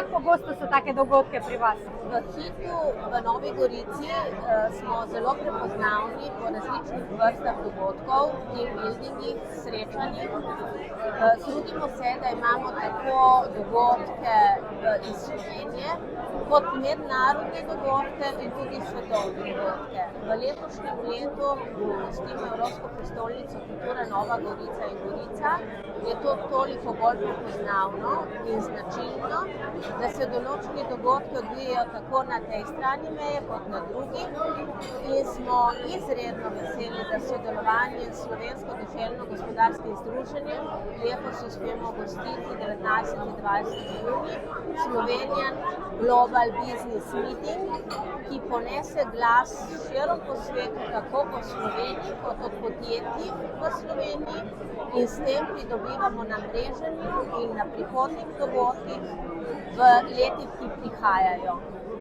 Kako pogosto so take dogodke pri vas? V Hitu v Novi Gorici smo zelo prepoznavni po različnih vrstah dogodkov, team buildingih, srečanjih. Trudimo se, da imamo tako dogodke iz Slovenije, kot mednarodne dogodke in tudi svetovne dogodke. V letošnjem letu gostimo Evropsko prestolnico kulture Nova Gorica in Gorica. Je to toliko bolj prepoznavno in značilno, da se določeni dogodki odvijajo tako na tej strani meje kot na drugi in smo izredno veseli, da sodelovanje s Slovensko deželno-gospodarskim združenjem letos uspemo gostiti 19. in 20. junij Slovenian Global Business Meeting, ki ponese glas širom po svetu, tako po Sloveniji kot od podjetij v Sloveniji in s tem pridobivamo na mreženju in na prihodnjih dogodkih v letih, ki prihajajo.